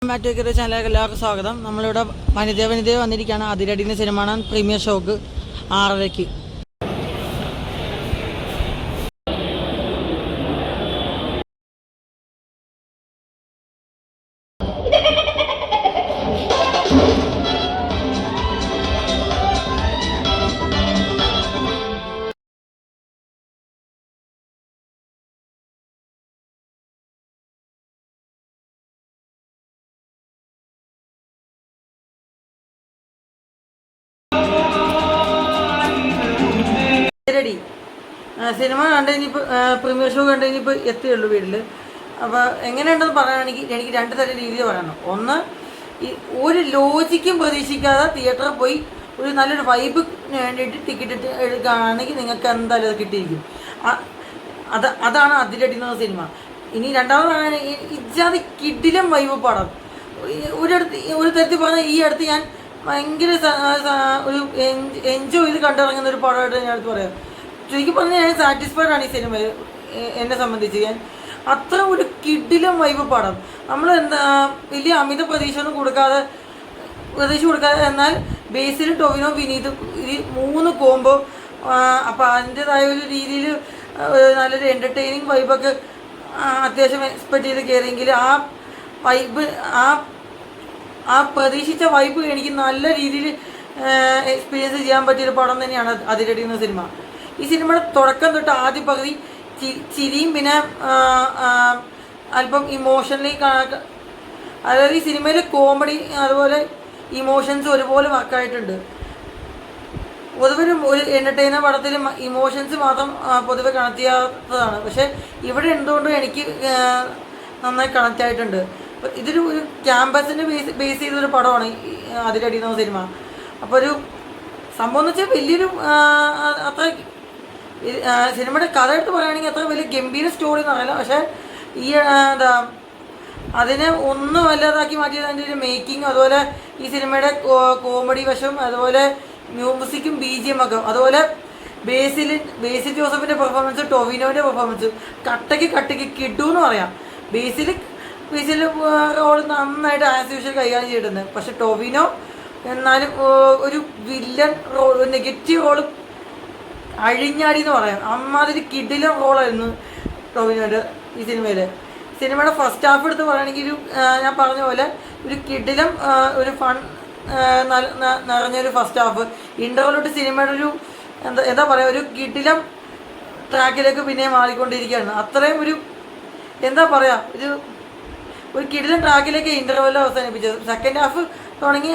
മാറ്റേക്കറി ചാനലിലേക്ക് എല്ലാവർക്കും സ്വാഗതം. നമ്മളിവിടെ വനിതയെ വന്നിരിക്കുകയാണ്. അതിരടിൻ്റെ സിനിമ പ്രീമിയർ ഷോക്ക് 6:30. റെഡി സിനിമ കണ്ടു കഴിഞ്ഞപ്പോൾ പ്രീമിയർ ഷോ കണ്ടു കഴിഞ്ഞപ്പോൾ എത്തിയുള്ളൂ വീട്ടിൽ. അപ്പോൾ എങ്ങനെയുണ്ടെന്ന് പറയുകയാണെങ്കിൽ എനിക്ക് രണ്ട് തരം രീതിയിൽ പറയണം. ഒന്ന്, ഈ ഒരു ലോജിക്കും പ്രതീക്ഷിക്കാതെ തിയേറ്ററിൽ പോയി ഒരു നല്ലൊരു വൈബ് വേണ്ടിയിട്ട് ടിക്കറ്റ് എടുക്കുകയാണെങ്കിൽ നിങ്ങൾക്ക് എന്തായാലും അത് കിട്ടിയിരിക്കും. അതാണ് അതിരടി എന്ന സിനിമ. ഇനി രണ്ടാമത് പറയുകയാണെങ്കിൽ ഇജാതി കിടിലം വൈബ് പടം. ഒരു തരത്തിൽ പറഞ്ഞാൽ ഈ അടുത്ത് ഞാൻ ഭയങ്കര ഒരു എൻജോയ് ചെയ്ത് കണ്ടിറങ്ങുന്ന ഒരു പടമായിട്ട് ഞാൻ അടുത്ത് പറയാം. ശരിക്കും പറഞ്ഞാൽ ഞാൻ സാറ്റിസ്ഫൈഡ് ആണ് ഈ സിനിമ. എന്നെ സംബന്ധിച്ച് ഞാൻ അത്ര ഒരു കിടിലം വൈബ് പടം. നമ്മൾ എന്താ വലിയ അമിത പ്രതീക്ഷ കൊടുക്കാതെ എന്നാൽ ബേസിൽ ടൊവിനോ വിനീത് ഈ 3 കോംബോ. അപ്പോൾ അതിൻ്റെതായ ഒരു രീതിയിൽ നല്ലൊരു എൻ്റർടൈനിങ് വൈബൊക്കെ അത്യാവശ്യം എക്സ്പെക്റ്റ് ചെയ്ത് കയറിയെങ്കിൽ ആ വൈബ് ആ പ്രതീക്ഷിച്ച വൈബ് എനിക്ക് നല്ല രീതിയിൽ എക്സ്പീരിയൻസ് ചെയ്യാൻ പറ്റിയൊരു പടം തന്നെയാണ് അതിരടി എന്ന സിനിമ. ഈ സിനിമയുടെ തുടക്കം തൊട്ട് ആദ്യ പകുതി ചിരിയും പിന്നെ അല്പം ഇമോഷണലി, അതായത് ഈ സിനിമയിൽ കോമഡി അതുപോലെ ഇമോഷൻസ് ഒരുപോലെ വർക്കായിട്ടുണ്ട്. പൊതുവെ ഒരു എൻ്റർടൈനർ പടത്തിൽ ഇമോഷൻസ് മാത്രം പൊതുവെ കണക്ട് ചെയ്യാത്തതാണ്. പക്ഷേ ഇവിടെ എന്തുകൊണ്ടും എനിക്ക് നന്നായി കണക്റ്റ് ആയിട്ടുണ്ട്. ഇതൊരു ക്യാമ്പസിനെ ബേസ് ചെയ്തൊരു പടമാണ് അതിരടി എന്ന സിനിമ. അപ്പോൾ ഒരു സംഭവം എന്ന് വെച്ചാൽ വലിയൊരു അത്ര സിനിമയുടെ കഥ എടുത്ത് പറയുകയാണെങ്കിൽ അത്ര വലിയ ഗംഭീര സ്റ്റോറി എന്ന് പറയില്ല. പക്ഷേ ഈ അതിനെ ഒന്നും വല്ലാതാക്കി മാറ്റിയത് അതിൻ്റെ ഒരു മേക്കിങ്, അതുപോലെ ഈ സിനിമയുടെ കോമഡി വശം, അതുപോലെ മ്യൂസിക്കും BGM ഒക്കെ, അതുപോലെ ബേസിൽ ജോസഫിൻ്റെ പെർഫോമൻസ്, ടൊവിനോൻ്റെ പെർഫോമൻസ് കട്ടയ്ക്ക് കിട്ടു എന്ന് പറയാം. ബേസിൽ റോൾ നന്നായിട്ട് ആസ് യൂഷ്വൽ കൈകാര്യം ചെയ്തിട്ടുണ്ട്. പക്ഷെ ടൊവിനോ എന്നാലും ഒരു വില്ലൻ റോൾ, നെഗറ്റീവ് റോള് അഴിഞ്ഞാടി എന്ന് പറയാം. അമ്മാതിരി കിടിലൻ റോളായിരുന്നു ടൊവിനോൻ്റെ ഈ സിനിമയുടെ ഫസ്റ്റ് ഹാഫ് എടുത്ത് പറയുകയാണെങ്കിൽ ഞാൻ പറഞ്ഞ പോലെ ഒരു കിടിലം ഒരു ഫൺ നിറഞ്ഞൊരു ഫസ്റ്റ് ഹാഫ്. ഇൻ്റർവെല്ലോട്ട് സിനിമയുടെ ഒരു എന്താ പറയുക, ഒരു കിടിലം ട്രാക്കിലേക്ക് പിന്നെ മാറിക്കൊണ്ടിരിക്കുകയാണ്. അത്രയും ഒരു എന്താ പറയുക, ഒരു കിടിലൻ ട്രാക്കിലേക്ക് ഇൻ്റർവെൽ അവസാനിപ്പിച്ചത്. സെക്കൻഡ് ഹാഫ് തുടങ്ങി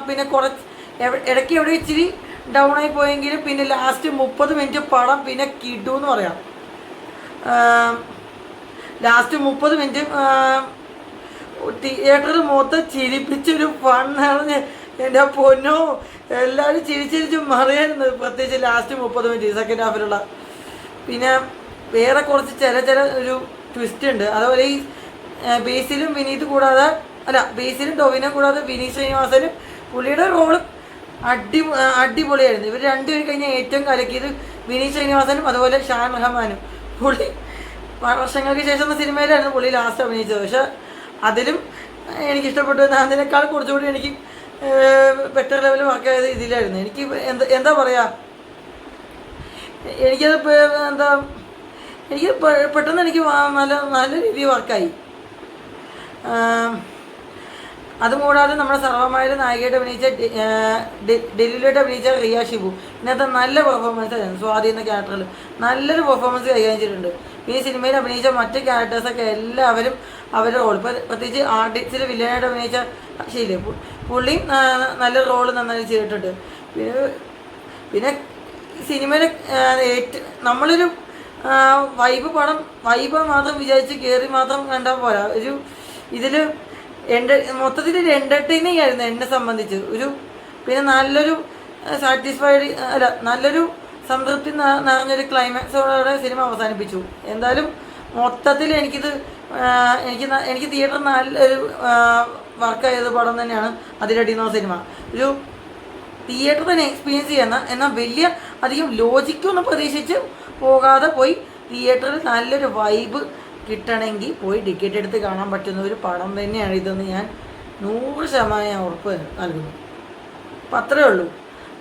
പിന്നെ ഇടയ്ക്ക് എവിടെ ഇച്ചിരി ഡൗൺ ആയി പോയെങ്കിലും പിന്നെ ലാസ്റ്റ് 30 മിനിറ്റ് പടം പിന്നെ കിടു എന്ന് പറയാം. ലാസ്റ്റ് 30 മിനിറ്റ് തിയേറ്ററിൽ മൊത്തം ചിരിപ്പിച്ചൊരു ഫണ്ണാണ്. എൻ്റെ പൊന്നോ, എല്ലാവരും ചിരിച്ചിരിച്ച് മറിയായിരുന്നു. പ്രത്യേകിച്ച് ലാസ്റ്റ് 30 മിനിറ്റ് സെക്കൻഡ് ഹാഫിലുള്ള. പിന്നെ വേറെ കുറച്ച് ചില ഒരു ട്വിസ്റ്റ് ഉണ്ട്. അതുപോലെ ഈ ബേസിലും ബേസിലും ടൊവിനോ കൂടാതെ വിനീത് ശ്രീനിവാസനും പുള്ളിയുടെ റോള് അടിപൊളിയായിരുന്നു. ഇവർ രണ്ടുപേരും കഴിഞ്ഞാൽ ഏറ്റവും കലക്കിയത് വിനീത് ശ്രീനിവാസനും അതുപോലെ ഷാൻ റഹ്മാനും. പുള്ളി വർഷങ്ങൾക്ക് ശേഷം സിനിമയിലായിരുന്നു പുള്ളി ലാസ്റ്റ് അഭിനയിച്ചത്. പക്ഷെ അതിലും എനിക്കിഷ്ടപ്പെട്ടു. അതിനേക്കാൾ കുറച്ചുകൂടി എനിക്ക് ബെറ്റർ ലെവൽ വർക്കായത് ഇതിലായിരുന്നു. എനിക്ക് എന്താ പറയുക, എനിക്കത് എനിക്ക് പെട്ടെന്ന് എനിക്ക് നല്ല രീതിയിൽ വർക്കായി. അതുകൂടാതെ നമ്മുടെ സർവ്വമായ നായികയായിട്ട് അഭിനയിച്ച ഡെല്ലിയിലായിട്ട് അഭിനയിച്ച റിയ ഷിബു ഇന്നത്തെ നല്ല പെർഫോമൻസ് ആയിരുന്നു. സ്വാതി എന്ന ക്യാരക്ടറിൽ നല്ലൊരു പെർഫോമൻസ് കൈകാര്യം ചെയ്തിട്ടുണ്ട്. ഈ സിനിമയിൽ അഭിനയിച്ച മറ്റ് ക്യാരക്ടേഴ്സൊക്കെ എല്ലാവരും അവരുടെ റോൾ, പ്രത്യേകിച്ച് ആർട്ടിസ്റ്റിൽ വില്ലനായിട്ട് അഭിനയിച്ച ശൈലി പുള്ളിയും നല്ല റോൾ നന്നായി ചെയ്തിട്ടുണ്ട്. പിന്നെ സിനിമയിൽ നമ്മളൊരു വൈബ് മാത്രം വിചാരിച്ച് കയറി മാത്രം കണ്ടാൽ പോരാ. ഇതിൽ മൊത്തത്തിലൊരു എൻ്റർടൈനിങ് ആയിരുന്നു എന്നെ സംബന്ധിച്ച്. പിന്നെ നല്ലൊരു നല്ലൊരു സംതൃപ്തി നിറഞ്ഞൊരു ക്ലൈമാക്സോടെ സിനിമ അവസാനിപ്പിച്ചു. എന്തായാലും മൊത്തത്തിൽ എനിക്ക് തിയേറ്റർ നല്ലൊരു വർക്കായത് പടം തന്നെയാണ് അതിരടി എന്ന സിനിമ. ഒരു തിയേറ്റർ തന്നെ എക്സ്പീരിയൻസ് ചെയ്യുന്ന, എന്നാൽ വലിയ അധികം ലോജിക്കൊന്നും പ്രതീക്ഷിച്ച് പോകാതെ പോയി തിയേറ്ററിൽ നല്ലൊരു വൈബ് കിട്ടണമെങ്കിൽ പോയി ടിക്കറ്റ് എടുത്ത് കാണാൻ പറ്റുന്ന ഒരു പടം തന്നെയാണ് ഇതെന്ന് ഞാൻ 100% ഞാൻ ഉറപ്പ് നൽകുന്നു. അപ്പം അത്രയേ ഉള്ളൂ.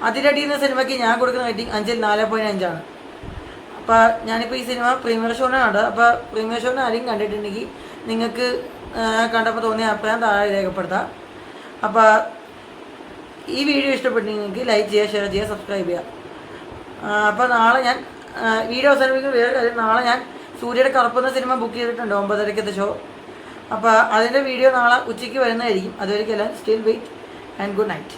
അതിരടി എന്ന സിനിമയ്ക്ക് ഞാൻ കൊടുക്കുന്ന റേറ്റിംഗ് 5-ൽ 4.5 അപ്പോൾ ഞാനിപ്പോൾ ഈ സിനിമ പ്രീമിയർ ഷോനാണ് കണ്ടത്. അപ്പോൾ പ്രീമിയർ ഷോനെ ആരെങ്കിലും കണ്ടിട്ടുണ്ടെങ്കിൽ നിങ്ങൾക്ക് കണ്ടപ്പോൾ തോന്നിയ അഭിപ്രായം താഴെ രേഖപ്പെടുത്താം. അപ്പോൾ ഈ വീഡിയോ ഇഷ്ടപ്പെട്ടെങ്കിൽ നിങ്ങൾക്ക് ലൈക്ക് ചെയ്യുക, ഷെയർ ചെയ്യുക, സബ്സ്ക്രൈബ് ചെയ്യുക. അപ്പോൾ നാളെ ഞാൻ വീഡിയോ അവസാനിപ്പിക്കുന്ന വേറെ കാര്യം, നാളെ ഞാൻ സൂര്യയുടെ കറുപ്പെന്ന സിനിമ ബുക്ക് ചെയ്തിട്ടുണ്ട് 9:30 ഷോ. അപ്പോൾ അതിൻ്റെ വീഡിയോ നാളെ ഉച്ചയ്ക്ക് വരുന്നതായിരിക്കും. അതുവരെയ്ക്കെല്ലാം still wait and good night.